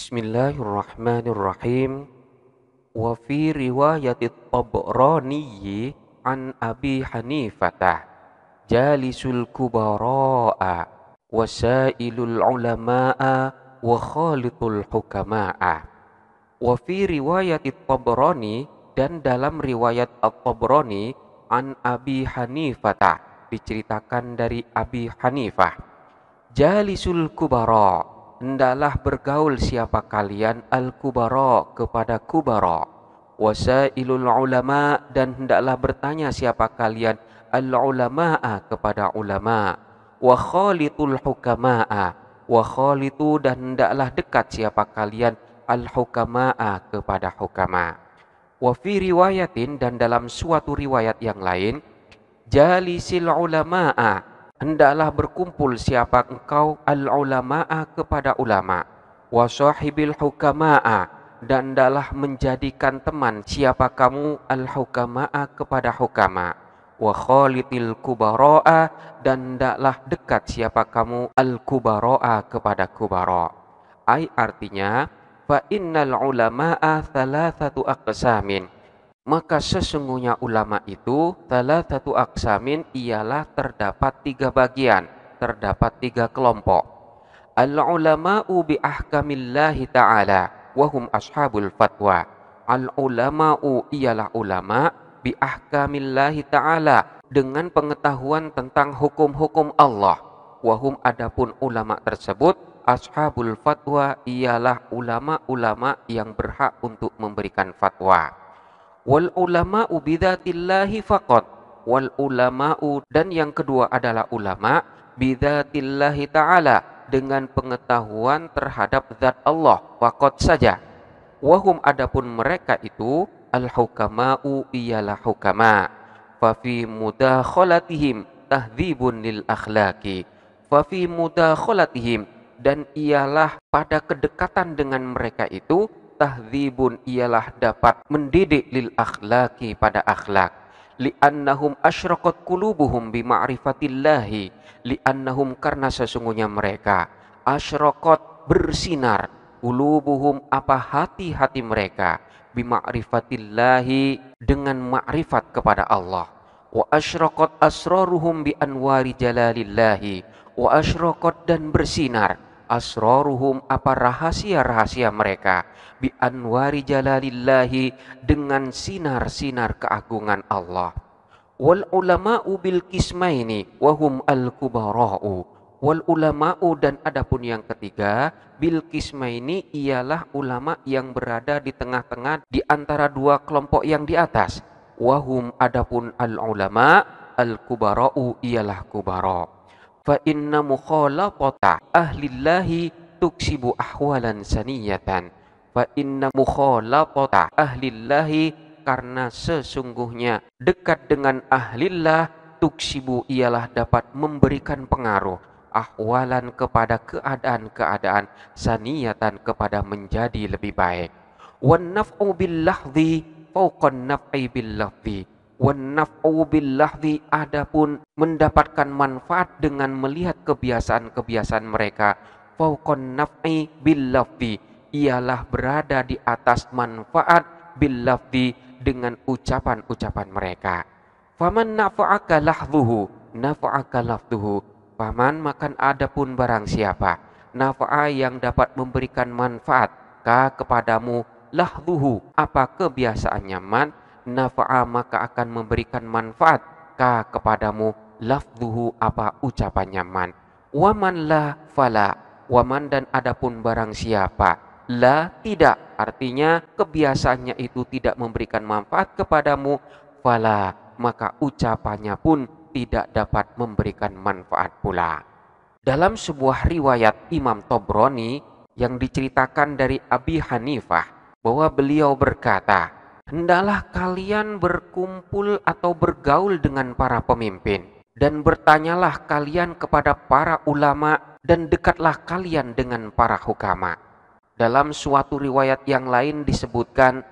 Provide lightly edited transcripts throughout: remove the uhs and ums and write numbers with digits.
Bismillahirrahmanirrahim. Wa fi riwayatit Tabrani an Abi Hanifah jalisul kubara'a wasailul ulama'a wa khalitul hukama'a. Wa fi riwayatit Tabrani, dan dalam riwayat At-Tabrani, an Abi Hanifah, diceritakan dari Abi Hanifah, jalisul kubara, hendaklah bergaul siapa kalian al-kubara kepada kubara, wasailul ulama, dan hendaklah bertanya siapa kalian al-ulama'a kepada ulama, wa khalitul hukama'a, wa khalitu, dan hendaklah dekat siapa kalian al-hukama'a kepada hukama. Wa fi riwayatin, dan dalam suatu riwayat yang lain, jalisil ulama'a, hendaklah berkumpul siapa engkau al-ulama'a kepada ulama, wa sahibil hukama'a, dan hendaklah menjadikan teman siapa kamu al-hukama'a kepada hukama, wa khalitil kubara'a, dan hendaklah dekat siapa kamu al-kubara'a kepada kubara. Artinya, fa innal ulama'a thalathatu aqsamin, maka sesungguhnya ulama itu thalathatu aqsamin, ialah terdapat 3 bagian, terdapat 3 kelompok. Al-ulama'u bi ahkamillahi ta'ala wa hum ashabul fatwa. Al-ulama'u ialah ulama bi ahkamillahi ta'ala, dengan pengetahuan tentang hukum-hukum Allah. Wa hum, adapun ulama tersebut, ashabul fatwa, ialah ulama-ulama yang berhak untuk memberikan fatwa. Wal ulama'u bidzatillahi faqat, wal ulama'u, dan yang kedua adalah ulama bidzatillahi ta'ala, dengan pengetahuan terhadap zat Allah faqat saja. Wahum, adapun mereka itu al-hukama'u, ialah hukama. Fa fi mudakhalatihim tahdzibun lil akhlaqi, fa fi mudakhalatihim, dan ialah pada kedekatan dengan mereka itu tahdzibun, ialah dapat mendidik lil akhlaqi, pada akhlak. Li'annahum asyraqat qulubuhum bi ma'rifatillahi, li'annahum, karena sesungguhnya mereka asyraqat, bersinar, qulubuhum, apa hati-hati mereka, bi ma'rifatillahi, dengan ma'rifat kepada Allah. Wa asyraqat asraruhum bi anwari jalalillahi, wa asyraqat, dan bersinar, asraruhum, apa rahasia-rahasia mereka, bi anwari jalalillahi, dengan sinar-sinar keagungan Allah. Wal ulama'u bil kismaini wa hum al kubara'u, wal ulama'u, dan adapun yang ketiga, bil kismaini, ialah ulama yang berada di tengah-tengah di antara 2 kelompok yang di atas. Wa hum, adapun al ulama al kubara'u, ialah kubara. Fa inna mukhalafata ahlillahi tuksibu ahwalan saniyatan. Fa inna mukhalafata ahlillahi, karena sesungguhnya dekat dengan ahlillah, tuksibu, ialah dapat memberikan pengaruh, ahwalan, kepada keadaan-keadaan, saniyatan, kepada menjadi lebih baik. Wan naf'u bil lahdhi fawqan naf'i bil lafzi, wan naf'u bil lahdhi, adapun mendapatkan manfaat dengan melihat kebiasaan-kebiasaan mereka, fawqan naf'i bil lafzi, ialah berada di atas manfaat bil lafzi, dengan ucapan-ucapan mereka. Faman nafa'aka lahdhuhu nafa'aka lafdhuhu, paman, makan adapun barang siapa nafa'a, yang dapat memberikan manfaat ka kepadamu, lahdhuhu, apa kebiasaannya man, nafa'a, maka akan memberikan manfaat ka kepadamu, lafdhuhu, apa ucapannya man. Waman la fala, waman, dan adapun barang siapa la, tidak, artinya kebiasaannya itu tidak memberikan manfaat kepadamu, fala, maka ucapannya pun tidak dapat memberikan manfaat pula. Dalam sebuah riwayat Imam Tabrani yang diceritakan dari Abi Hanifah, bahwa beliau berkata, hendaklah kalian berkumpul atau bergaul dengan para pemimpin, dan bertanyalah kalian kepada para ulama, dan dekatlah kalian dengan para hukama. Dalam suatu riwayat yang lain disebutkan,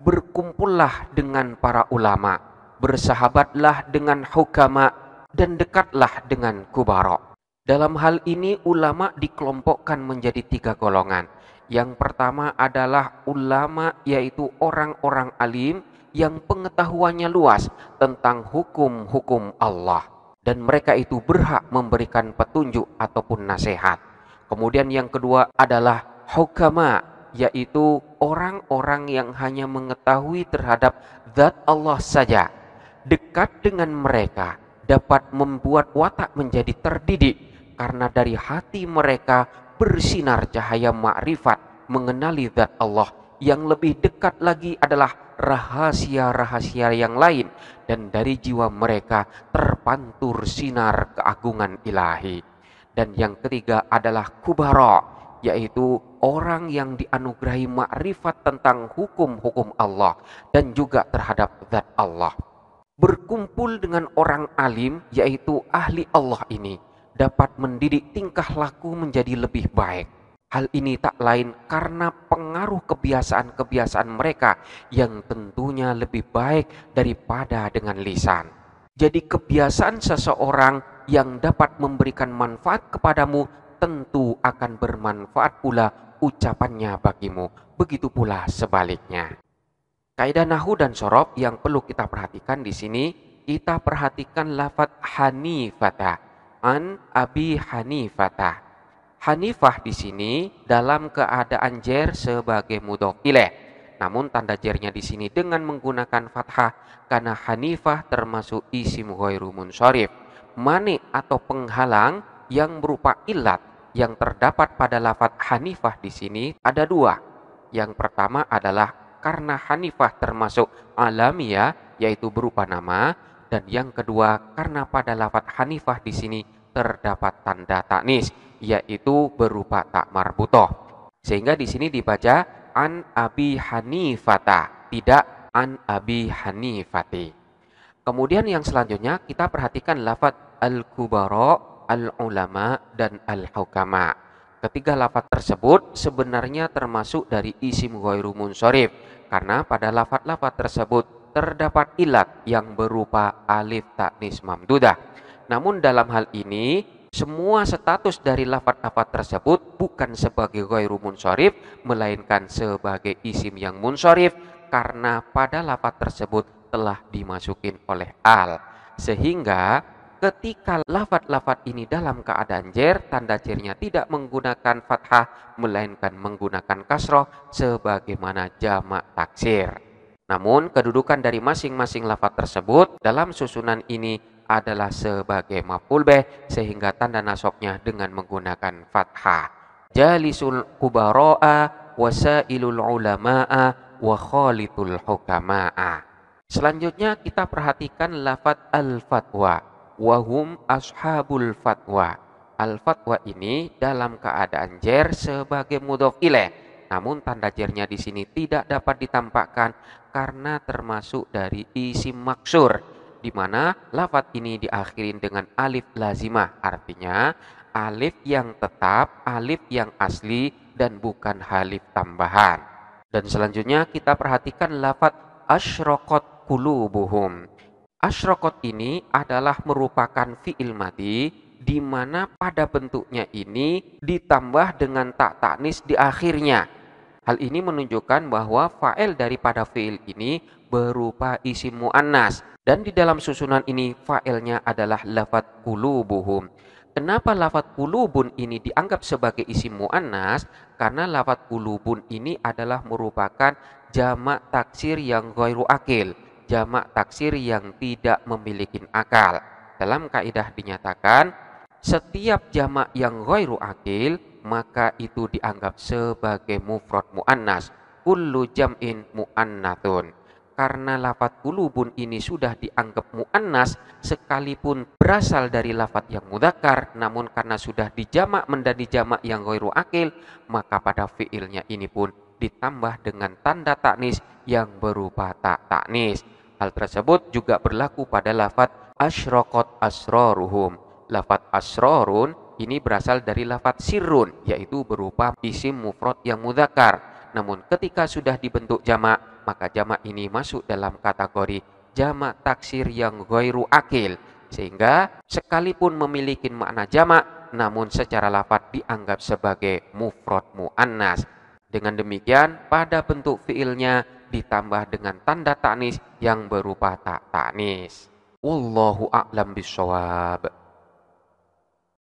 berkumpullah dengan para ulama, bersahabatlah dengan hukama, dan dekatlah dengan kubara. Dalam hal ini ulama dikelompokkan menjadi 3 golongan. Yang pertama adalah ulama, yaitu orang-orang alim yang pengetahuannya luas tentang hukum-hukum Allah. Dan mereka itu berhak memberikan petunjuk ataupun nasihat. Kemudian yang kedua adalah hukama, yaitu orang-orang yang hanya mengetahui terhadap zat Allah saja. Dekat dengan mereka dapat membuat watak menjadi terdidik, karena dari hati mereka bersinar cahaya makrifat mengenali zat Allah. Yang lebih dekat lagi adalah rahasia-rahasia yang lain, dan dari jiwa mereka terpantur sinar keagungan ilahi. Dan yang ketiga adalah kubara, yaitu orang yang dianugerahi makrifat tentang hukum-hukum Allah dan juga terhadap zat Allah. Berkumpul dengan orang alim, yaitu ahli Allah ini, dapat mendidik tingkah laku menjadi lebih baik. Hal ini tak lain karena pengaruh kebiasaan-kebiasaan mereka yang tentunya lebih baik daripada dengan lisan. Jadi kebiasaan seseorang yang dapat memberikan manfaat kepadamu tentu akan bermanfaat pula ucapannya bagimu. Begitu pula sebaliknya. Kaidah nahwu dan shorof yang perlu kita perhatikan di sini, kita perhatikan lafadz hanifata, an Abi Hanifata. Hanifah di sini dalam keadaan jer sebagai mudhof ilaih. Namun tanda jernya di sini dengan menggunakan fathah karena Hanifah termasuk isim ghairu munsharif. Mani atau penghalang yang berupa ilat yang terdapat pada lafadz Hanifah di sini ada dua. Yang pertama adalah karena Hanifah termasuk alamiah, yaitu berupa nama, dan yang kedua karena pada lafadz Hanifah di sini terdapat tanda taknis, yaitu berupa tak marbutoh. Sehingga di sini dibaca an Abi Hanifata, tidak an Abi Hanifati. Kemudian yang selanjutnya kita perhatikan lafadz al-kubara, al-ulama, dan al-hukama. Ketiga lafadz tersebut sebenarnya termasuk dari isim ghairu munsharif, karena pada lafadz-lafadz tersebut terdapat ilat yang berupa alif taknis mamdudah. Namun dalam hal ini semua status dari lafadz-lafadz tersebut bukan sebagai ghairu munsharif, melainkan sebagai isim yang munsharif karena pada lafadz tersebut telah dimasukin oleh al. Sehingga ketika lafadz-lafadz ini dalam keadaan jer, tanda jernya tidak menggunakan fathah melainkan menggunakan kasroh sebagaimana jamak taksir. Namun kedudukan dari masing-masing lafadz tersebut dalam susunan ini adalah sebagai maf'ul bih, sehingga tanda nasabnya dengan menggunakan fathah. Jalisul kubara'a wasailul ulama'a wa khalitul hukama'a. Selanjutnya kita perhatikan lafadz al-fatwa, wahum ashabul fatwa. Al-fatwa ini dalam keadaan jer sebagai mudhof ilaih, namun tanda jernya di sini tidak dapat ditampakkan karena termasuk dari isim maksur, di mana lafadz ini diakhirin dengan alif lazimah, artinya alif yang tetap, alif yang asli dan bukan alif tambahan. Dan selanjutnya kita perhatikan lafadz asyraqat qulubuhum. Asyraqat ini adalah merupakan fi'il madhi di mana pada bentuknya ini ditambah dengan tak taknis di akhirnya. Hal ini menunjukkan bahwa fa'il daripada fi'il ini berupa isim muannas, dan di dalam susunan ini fa'ilnya adalah lafadz qulubuhum. Kenapa lafadz qulubun ini dianggap sebagai isim muannas? Karena lafadz qulubun ini adalah merupakan jamak taksir yang ghairu akil, jamak taksir yang tidak memiliki akal. Dalam kaidah dinyatakan setiap jamak yang ghairu akil maka itu dianggap sebagai mufrad muannas. Kullu jam'in muannatsun. Karena lafadz qulubun ini sudah dianggap muannas sekalipun berasal dari lafadz yang mudzakkar, namun karena sudah dijamak menjadi jamak yang ghairu akil, maka pada fiilnya ini pun ditambah dengan tanda taknis yang berupa tak taknis. Hal tersebut juga berlaku pada lafadz asyraqat asraruhum. Lafadz asrarun ini berasal dari lafadz sirrun, yaitu berupa isim mufrad yang mudzakkar. Namun ketika sudah dibentuk jamak, maka jamak ini masuk dalam kategori jamak taksir yang ghairu akil, sehingga sekalipun memiliki makna jamak namun secara lafadz dianggap sebagai mufrad muannas. Dengan demikian, pada bentuk fiilnya ditambah dengan tanda ta'nis yang berupa tak ta'nis. Wallahu a'lam bishawab.